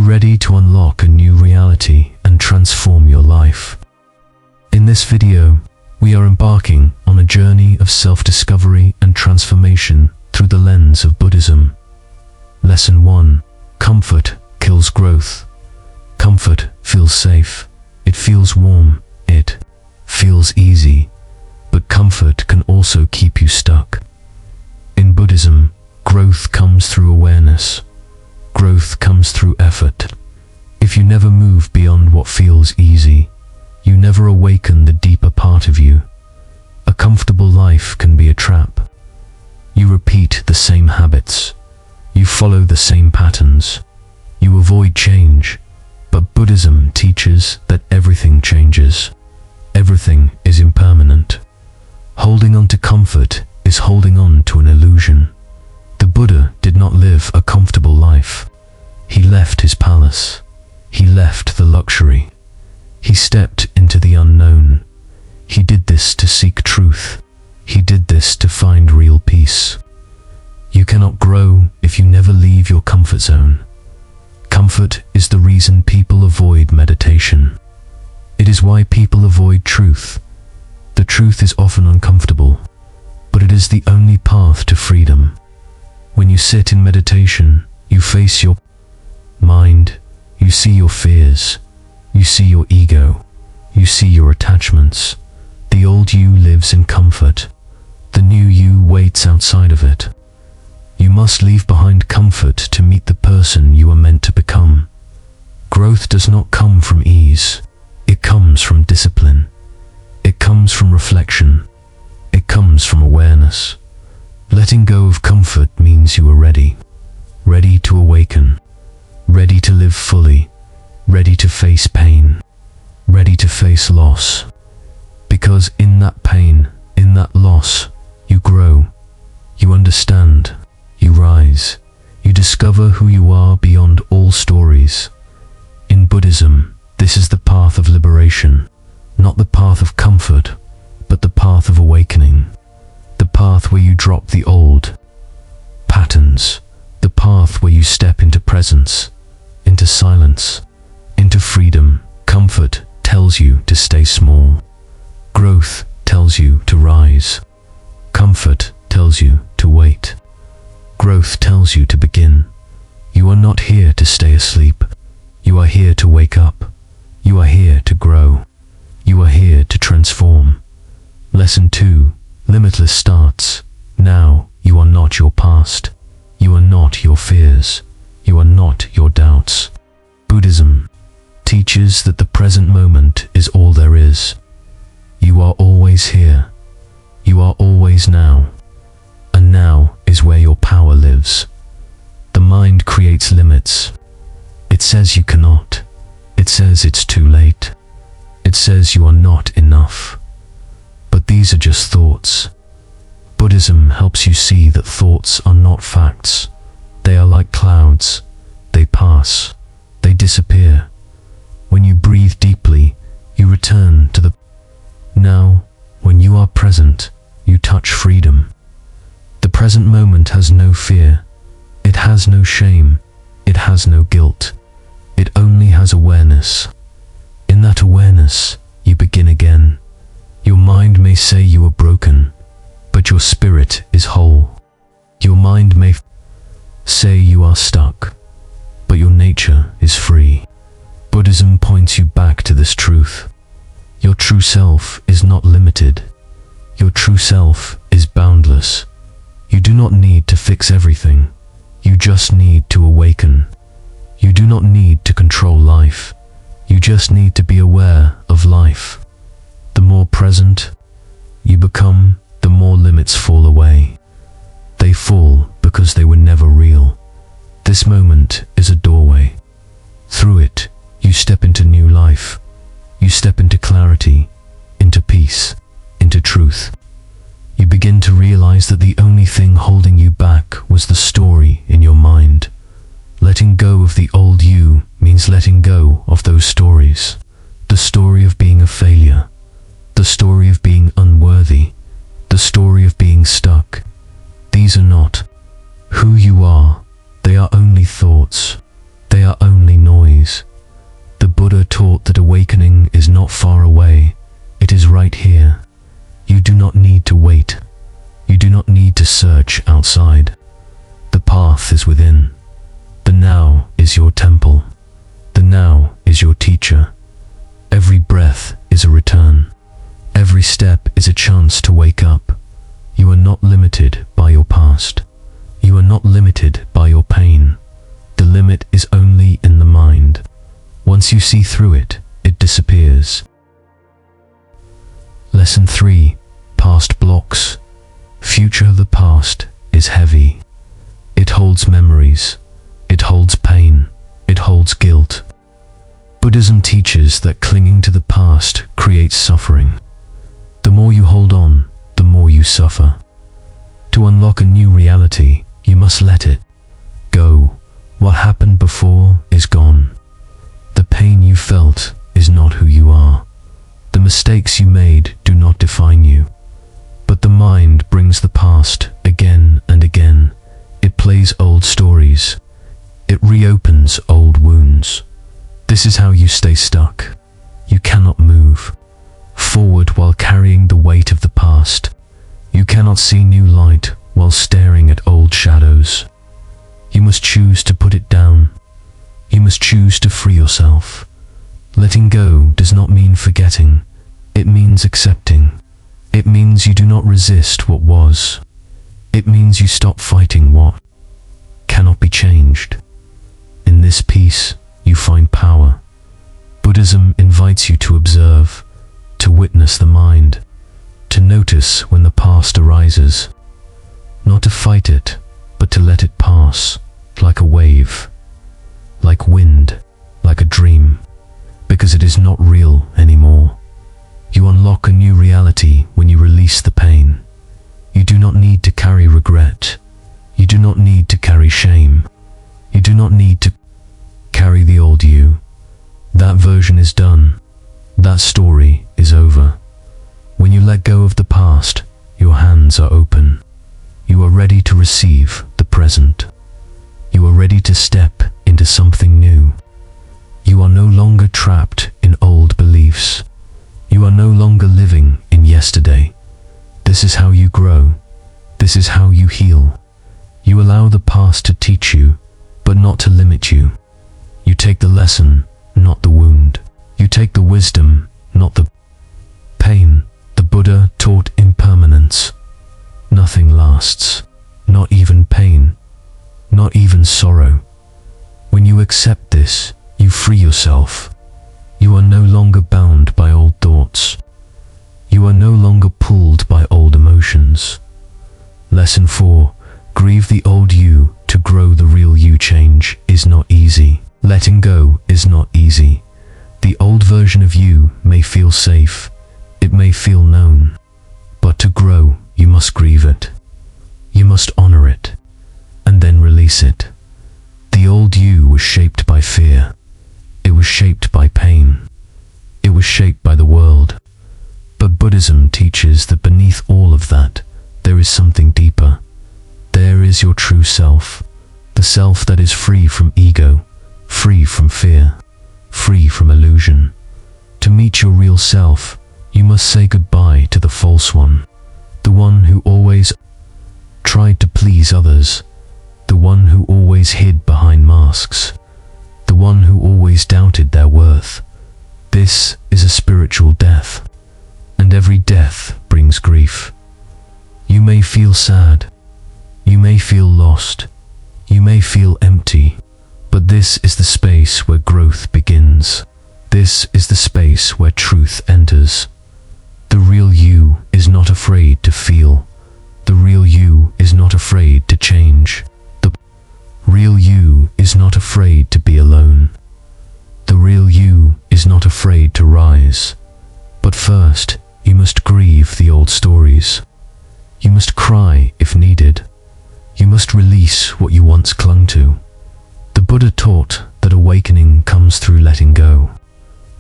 ready to unlock a new reality and transform your life? In this video, we are embarking on a journey of self-discovery and transformation through the lens of Buddhism. Lesson 1. Comfort kills growth. Comfort feels safe. It feels warm. It feels easy. But comfort can also keep you stuck. In Buddhism, growth comes through awareness. Growth comes through effort. If you never move beyond what feels easy, you never awaken the deeper part of you. A comfortable life can be a trap. You repeat the same habits. You follow the same patterns. You avoid change. But Buddhism teaches that everything changes. Everything is impermanent. Holding on to comfort is holding on to an illusion. The Buddha did not live a comfortable life. He left his palace. He left the luxury. He stepped into the unknown. He did this to seek truth. He did this to find real peace. You cannot grow if you never leave your comfort zone. Comfort is the reason people avoid meditation. It is why people avoid truth. The truth is often uncomfortable, but it is the only path to freedom. When you sit in meditation, you face your mind, you see your fears, you see your ego, you see your attachments. The old you lives in comfort. The new you waits outside of it. You must leave behind comfort to meet the person you are meant to become. Growth does not come from ease. It comes from discipline. It comes from reflection. It comes from awareness. Letting go of comfort means you are ready. Ready to awaken. Ready to live fully. Ready to face pain. Ready to face loss. Because in that pain, in that loss, you grow. You understand. You rise. You discover who you are beyond all stories. In Buddhism, this is the path of liberation. Not the path of comfort, but the path of awakening. The path where you drop the old patterns. The path where you step into presence, into silence, into freedom. Comfort tells you to stay small. Growth tells you to rise. Comfort tells you to wait. Growth tells you to begin. You are not here to stay asleep. You are here to wake up. You are here to grow. You are here to transform. Lesson 2. Limitless starts. Now you are not your past. You are not your fears. You are not your doubts. Buddhism teaches that the present moment is all there is. You are always here. You are always now. And now is where your power lives. The mind creates limits. It says you cannot. It says it's too late. It says you are not enough. But these are just thoughts. Buddhism helps you see that thoughts are not facts. They are like clouds. They pass. They disappear. When you breathe deeply, you return to the now. When you are present, you touch freedom. The present moment has no fear. It has no shame. It has no guilt. It only has awareness. In that awareness, you begin again. Your mind may say you are broken, but your spirit is whole. Your mind may say you are stuck, but your nature is free. Buddhism points you back to this truth. Your true self is not limited. Your true self is boundless. You do not need to fix everything. You just need to awaken. You do not need to control life. You just need to be aware of life. The more present you become, the more limits fall away. They fall because they were never real. This moment is a doorway. Through it, you step into new life. You step into clarity, into peace, into truth. You begin to realize that the only thing holding you back was the story in your mind. Letting go of the old you means letting go of those stories. The story of being a failure. The story of being unworthy. The story of being stuck. These are not who you are. They are only thoughts. They are only noise. Buddha taught that awakening is not far away. It is right here. You do not need to wait. You do not need to search outside. The path is within. The now is your temple. The now is your teacher. Every breath is a return. Every step is a chance to wake up. You are not limited by your past. You are not limited by your pain. The limit is only in the mind. Once you see through it, it disappears. Lesson 3. Past blocks. Future of the past is heavy. It holds memories. It holds pain. It holds guilt. Buddhism teaches that clinging to the past creates suffering. The more you hold on, the more you suffer. To unlock a new reality, you must let it go. What happened before is gone. The pain you felt is not who you are. The mistakes you made do not define you. But the mind brings the past again and again. It plays old stories. It reopens old wounds. This is how you stay stuck. You cannot move forward while carrying the weight of the past. You cannot see new light while staring at old shadows. You must choose to put it down. You must choose to free yourself. Letting go does not mean forgetting. It means accepting. It means you do not resist what was. It means you stop fighting what cannot be changed. In this peace, you find power. Buddhism invites you to observe, to witness the mind, to notice when the past arises, not to fight it, but to let it pass, like a wave, like wind, like a dream, because it is not real anymore. You unlock a new reality when you release the pain. You do not need to carry regret. You do not need to carry shame. You do not need to carry the old you. That version is done. That story is over. When you let go of the past, your hands are open. You are ready to receive the present. You are ready to step into something new. You are no longer trapped in old beliefs. You are no longer living in yesterday. This is how you grow. This is how you heal. You allow the past to teach you, but not to limit you. You take the lesson, not the wound. You take the wisdom, not the pain. The Buddha taught impermanence. Nothing lasts, not even pain, not even sorrow. When you accept this, you free yourself. You are no longer bound by old thoughts. You are no longer pulled by old emotions. Lesson 4. Grieve the old you to grow the real you. Change is not easy. Letting go is not easy. The old version of you may feel safe. It may feel known. But to grow, you must grieve it. You must honor it, and then release it. The old you was shaped by fear. It was shaped by pain. It was shaped by the world. But Buddhism teaches that beneath all of that, there is something deeper. There is your true self, the self that is free from ego, free from fear, free from illusion. To meet your real self, you must say goodbye to the false one, the one who always tried to please others, the one who always hid behind masks, the one who always doubted their worth. This is a spiritual death, and every death brings grief. You may feel sad, you may feel lost, you may feel empty, but this is the space where growth begins. This is the space where truth enters. The real you is not afraid to feel. The real you is not afraid to change. The real you is not afraid to be alone. The real you is not afraid to rise. But first, you must grieve the old stories. You must cry if needed. You must release what you once clung to. The Buddha taught that awakening comes through letting go,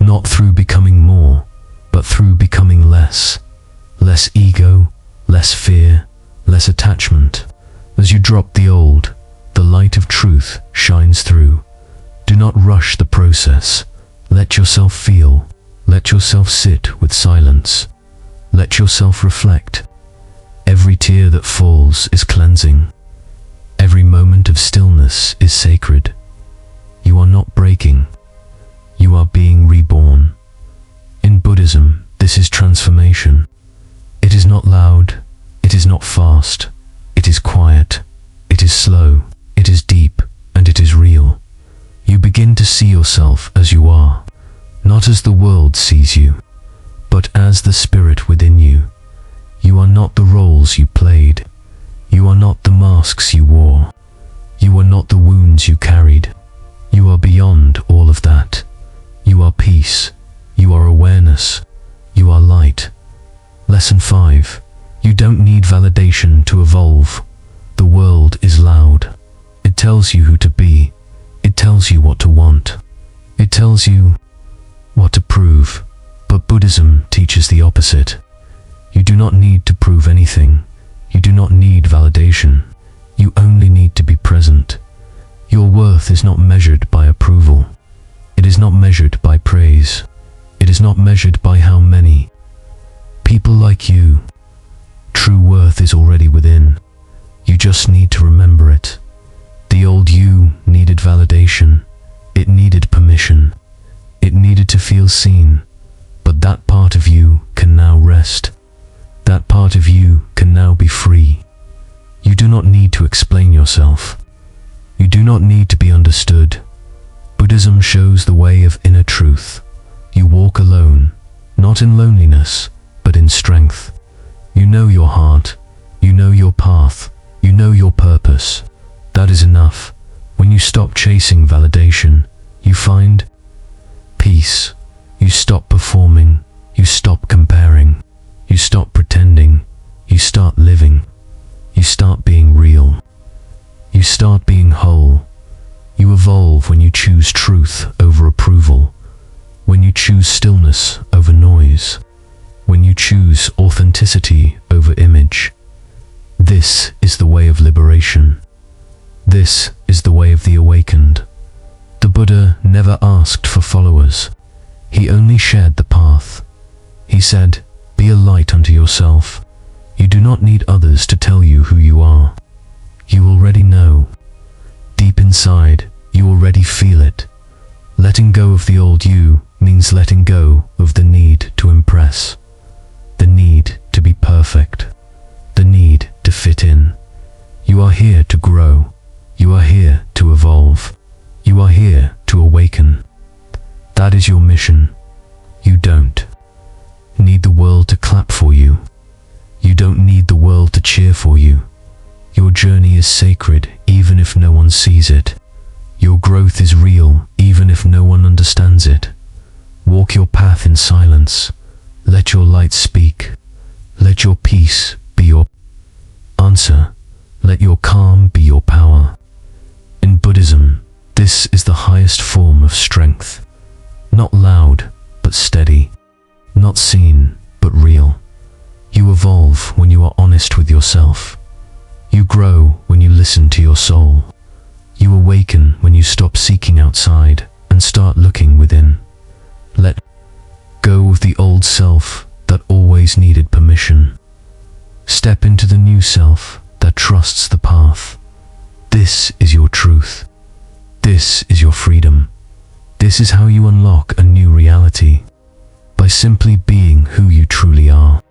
not through becoming more, but through becoming less. Less ego, less fear, less attachment. As you drop the old, the light of truth shines through. Do not rush the process. Let yourself feel. Let yourself sit with silence. Let yourself reflect. Every tear that falls is cleansing. Every moment of stillness is sacred. You are not breaking. You are being reborn. In Buddhism, this is transformation. It is not loud. It is not fast. It is quiet. It is slow. It is deep. And it is real. You begin to see yourself as you are, not as the world sees you, but as the spirit within you. You are not the roles you played. You are not the masks you wore. You are not the wounds you carried. You are beyond all of that. You are peace. You are awareness. You are light. Lesson 5. You don't need validation to evolve. The world is loud. It tells you who to be. It tells you what to want. It tells you what to prove. But Buddhism teaches the opposite. You do not need to prove anything. You do not need validation. You only need to be present. Your worth is not measured by approval. It is not measured by praise. It is not measured by how many people like you. True worth is already within. You just need to remember it. The old you needed validation. It needed permission. It needed to feel seen. But that part of you can now rest. That part of you can now be free. You do not need to explain yourself. You do not need to be understood. Buddhism shows the way of inner truth. You walk alone, not in loneliness, but in strength. You know your heart. You know your path. You know your purpose. That is enough. When you stop chasing validation, you find peace. You stop performing. You stop comparing. You stop pretending. You start living. You start being real. You start being whole. You evolve when you choose truth over approval. When you choose stillness over noise. When you choose authenticity over image. This is the way of liberation. This is the way of the awakened. The Buddha never asked for followers. He only shared the path. He said, "Be a light unto yourself." You do not need others to tell you who you are. You already know. Deep inside, you already feel it. Letting go of the old you means letting go of the need to impress. The need to be perfect. The need to fit in. You are here to grow. You are here to evolve. You are here to awaken. That is your mission. You don't need the world to clap for you. You don't need the world to cheer for you. Your journey is sacred even if no one sees it. Your growth is real even if no one understands it. Walk your path in silence. Let your light speak. Let your peace be your answer. Let your calm be your power. In Buddhism, this is the highest form of strength. Not loud, but steady. Not seen, but real. You evolve when you are honest with yourself. You grow when you listen to your soul. You awaken when you stop seeking outside and start looking within. Let go of the old self that always needed permission. Step into the new self that trusts the path. This is your truth. This is your freedom. This is how you unlock a new reality. By simply being who you truly are.